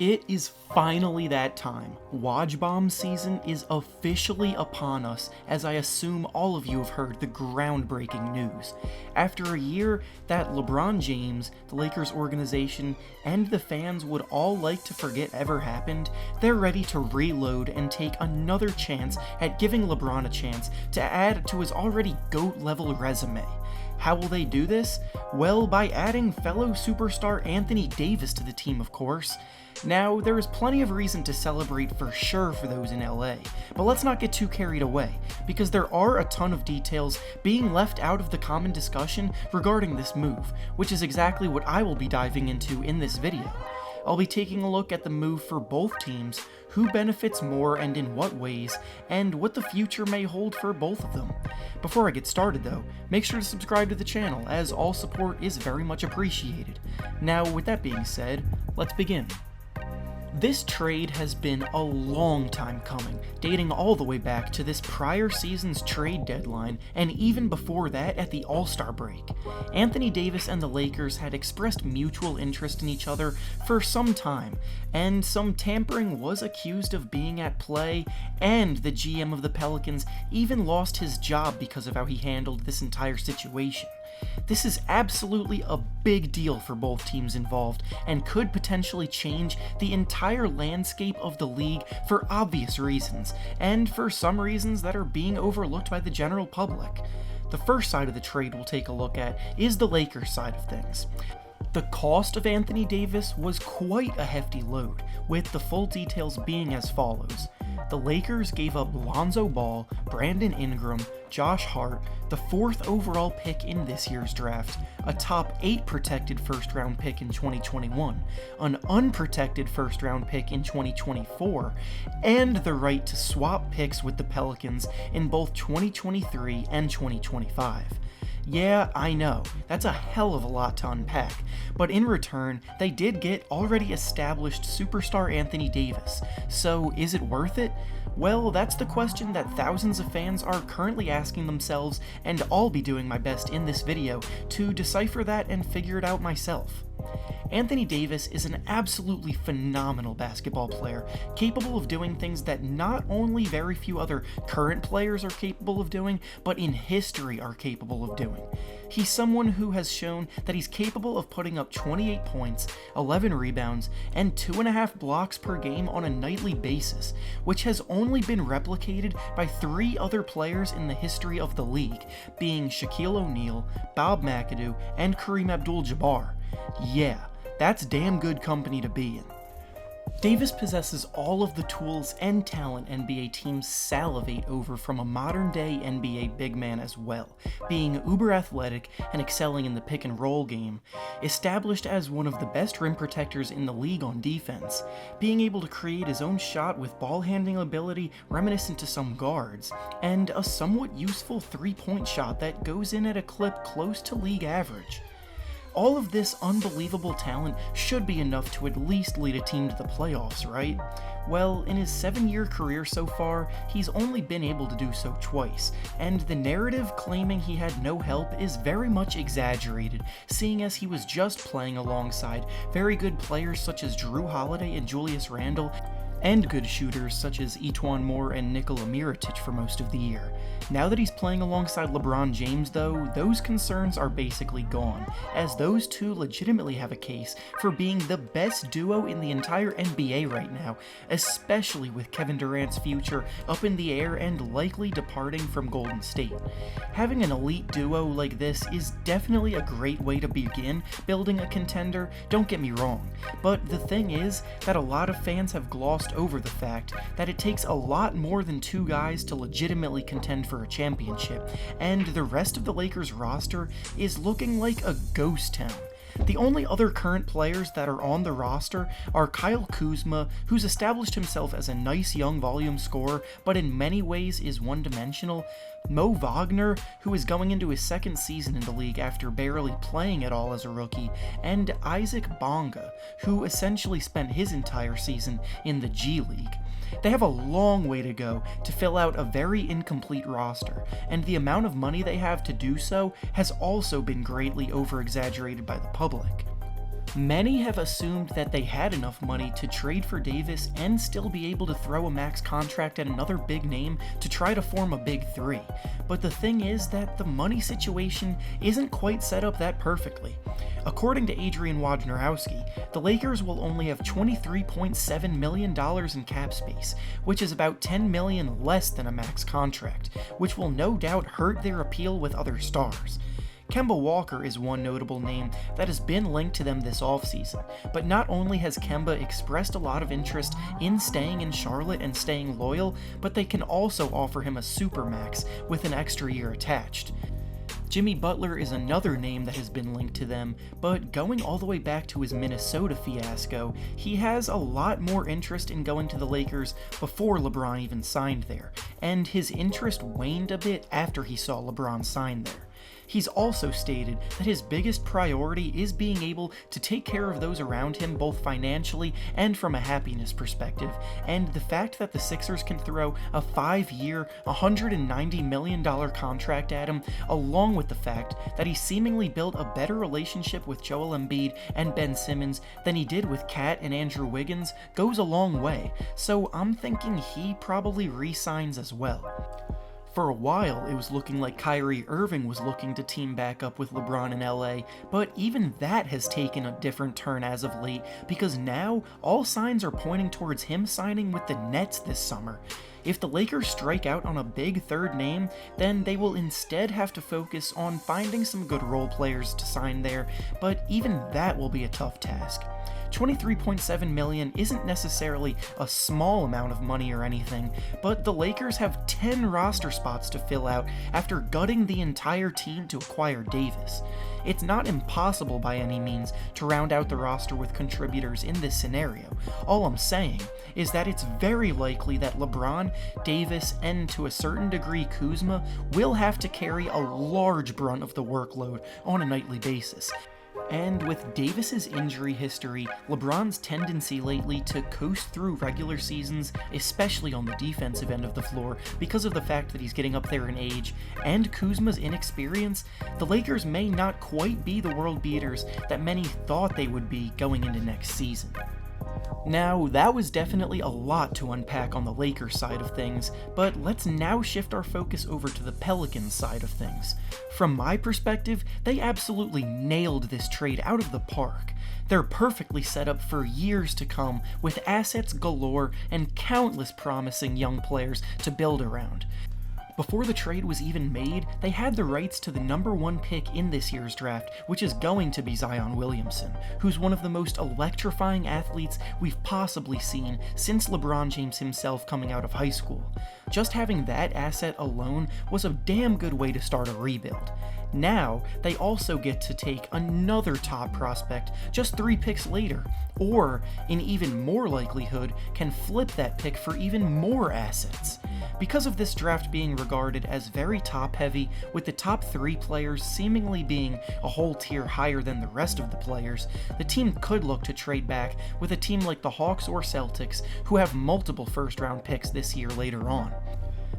It is finally that time. Woj Bomb season is officially upon us, as I assume all of you have heard the groundbreaking news. After a year that LeBron James, the Lakers organization, and the fans would all like to forget ever happened, they're ready to reload and take another chance at giving LeBron a chance to add to his already GOAT-level resume. How will they do this? Well, by adding fellow superstar Anthony Davis to the team, of course. Now, there is plenty of reason to celebrate for sure for those in LA, but let's not get too carried away, because there are a ton of details being left out of the common discussion regarding this move, which is exactly what I will be diving into in this video. I'll be taking a look at the move for both teams, who benefits more and in what ways, and what the future may hold for both of them. Before I get started though, make sure to subscribe to the channel, as all support is very much appreciated. Now, with that being said, let's begin. This trade has been a long time coming, dating all the way back to this prior season's trade deadline, and even before that at the All-Star break. Anthony Davis and the Lakers had expressed mutual interest in each other for some time, and some tampering was accused of being at play, and the GM of the Pelicans even lost his job because of how he handled this entire situation. This is absolutely a big deal for both teams involved, and could potentially change the entire landscape of the league for obvious reasons, and for some reasons that are being overlooked by the general public. The first side of the trade we'll take a look at is the Lakers side of things. The cost of Anthony Davis was quite a hefty load, with the full details being as follows. The Lakers gave up Lonzo Ball, Brandon Ingram, Josh Hart, the 4th overall pick in this year's draft, a top 8 protected first round pick in 2021, an unprotected first round pick in 2024, and the right to swap picks with the Pelicans in both 2023 and 2025. Yeah, I know, that's a hell of a lot to unpack, but in return, they did get already established superstar Anthony Davis, so is it worth it? Well, that's the question that thousands of fans are currently asking themselves, and I'll be doing my best in this video to decipher that and figure it out myself. Anthony Davis is an absolutely phenomenal basketball player, capable of doing things that not only very few other current players are capable of doing, but in history are capable of doing. He's someone who has shown that he's capable of putting up 28 points, 11 rebounds, and 2.5 blocks per game on a nightly basis, which has only been replicated by 3 other players in the history of the league, being Shaquille O'Neal, Bob McAdoo, and Kareem Abdul-Jabbar. Yeah, that's damn good company to be in. Davis possesses all of the tools and talent NBA teams salivate over from a modern-day NBA big man as well, being uber athletic and excelling in the pick-and-roll game, established as one of the best rim protectors in the league on defense, being able to create his own shot with ball-handling ability reminiscent to some guards, and a somewhat useful three-point shot that goes in at a clip close to league average. All of this unbelievable talent should be enough to at least lead a team to the playoffs, right? Well, in his 7-year career so far, he's only been able to do so twice, and the narrative claiming he had no help is very much exaggerated, seeing as he was just playing alongside very good players such as Drew Holiday and Julius Randle, and good shooters such as Etuan Moore and Nikola Mirotic for most of the year. Now that he's playing alongside LeBron James though, those concerns are basically gone, as those two legitimately have a case for being the best duo in the entire NBA right now, especially with Kevin Durant's future up in the air and likely departing from Golden State. Having an elite duo like this is definitely a great way to begin building a contender, don't get me wrong, but the thing is that a lot of fans have glossed over the fact that it takes a lot more than 2 guys to legitimately contend for a championship, and the rest of the Lakers roster is looking like a ghost town. The only other current players that are on the roster are Kyle Kuzma, who's established himself as a nice young volume scorer, but in many ways is one-dimensional, Mo Wagner, who is going into his 2nd season in the league after barely playing at all as a rookie, and Isaac Bonga, who essentially spent his entire season in the G League. They have a long way to go to fill out a very incomplete roster, and the amount of money they have to do so has also been greatly over-exaggerated by the public. Many have assumed that they had enough money to trade for Davis and still be able to throw a max contract at another big name to try to form a big three, but the thing is that the money situation isn't quite set up that perfectly. According to Adrian Wojnarowski, the Lakers will only have $23.7 million in cap space, which is about $10 million less than a max contract, which will no doubt hurt their appeal with other stars. Kemba Walker is one notable name that has been linked to them this offseason, but not only has Kemba expressed a lot of interest in staying in Charlotte and staying loyal, but they can also offer him a supermax with an extra year attached. Jimmy Butler is another name that has been linked to them, but going all the way back to his Minnesota fiasco, he has a lot more interest in going to the Lakers before LeBron even signed there, and his interest waned a bit after he saw LeBron sign there. He's also stated that his biggest priority is being able to take care of those around him both financially and from a happiness perspective, and the fact that the Sixers can throw a 5-year, $190 million contract at him, along with the fact that he seemingly built a better relationship with Joel Embiid and Ben Simmons than he did with Kat and Andrew Wiggins, goes a long way, so I'm thinking he probably re-signs as well. For a while, it was looking like Kyrie Irving was looking to team back up with LeBron in LA, but even that has taken a different turn as of late, because now all signs are pointing towards him signing with the Nets this summer. If the Lakers strike out on a big third name, then they will instead have to focus on finding some good role players to sign there, but even that will be a tough task. $23.7 million isn't necessarily a small amount of money or anything, but the Lakers have 10 roster spots to fill out after gutting the entire team to acquire Davis. It's not impossible by any means to round out the roster with contributors in this scenario. All I'm saying is that it's very likely that LeBron, Davis, and to a certain degree Kuzma will have to carry a large brunt of the workload on a nightly basis. And with Davis's injury history, LeBron's tendency lately to coast through regular seasons, especially on the defensive end of the floor, because of the fact that he's getting up there in age, and Kuzma's inexperience, the Lakers may not quite be the world beaters that many thought they would be going into next season. Now, that was definitely a lot to unpack on the Lakers side of things, but let's now shift our focus over to the Pelicans side of things. From my perspective, they absolutely nailed this trade out of the park. They're perfectly set up for years to come, with assets galore and countless promising young players to build around. Before the trade was even made, they had the rights to the #1 pick in this year's draft, which is going to be Zion Williamson, who's one of the most electrifying athletes we've possibly seen since LeBron James himself coming out of high school. Just having that asset alone was a damn good way to start a rebuild. Now, they also get to take another top prospect just 3 picks later, or, in even more likelihood, can flip that pick for even more assets. Because of this draft being regarded as very top-heavy, with the top 3 players seemingly being a whole tier higher than the rest of the players, the team could look to trade back with a team like the Hawks or Celtics, who have multiple first-round picks this year later on.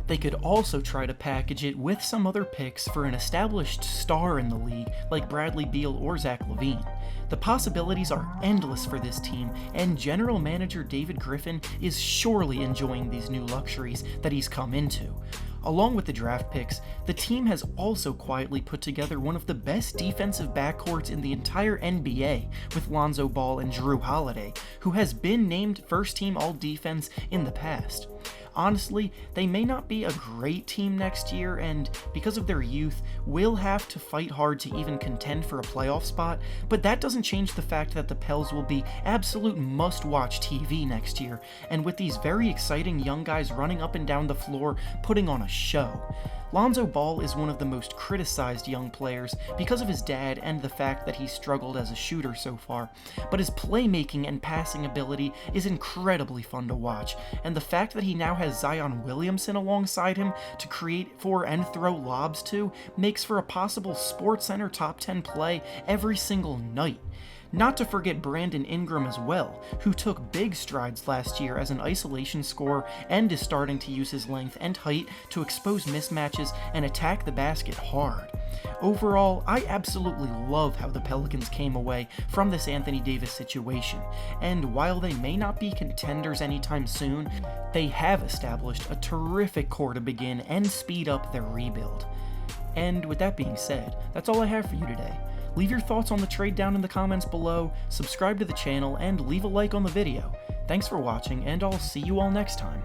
They could also try to package it with some other picks for an established star in the league like Bradley Beal or Zach LaVine. The possibilities are endless for this team, and general manager David Griffin is surely enjoying these new luxuries that he's come into. Along with the draft picks, the team has also quietly put together one of the best defensive backcourts in the entire NBA with Lonzo Ball and Jrue Holiday, who has been named first-team All-Defense in the past. Honestly, they may not be a great team next year, and because of their youth, will have to fight hard to even contend for a playoff spot, but that doesn't change the fact that the Pels will be absolute must-watch TV next year, and with these very exciting young guys running up and down the floor, putting on a show. Lonzo Ball is one of the most criticized young players because of his dad and the fact that he struggled as a shooter so far, but his playmaking and passing ability is incredibly fun to watch, and the fact that he now has Zion Williamson alongside him to create for and throw lobs to makes for a possible SportsCenter top 10 play every single night. Not to forget Brandon Ingram as well, who took big strides last year as an isolation scorer and is starting to use his length and height to expose mismatches and attack the basket hard. Overall, I absolutely love how the Pelicans came away from this Anthony Davis situation, and while they may not be contenders anytime soon, they have established a terrific core to begin and speed up their rebuild. And with that being said, that's all I have for you today. Leave your thoughts on the trade down in the comments below, subscribe to the channel, and leave a like on the video. Thanks for watching, and I'll see you all next time.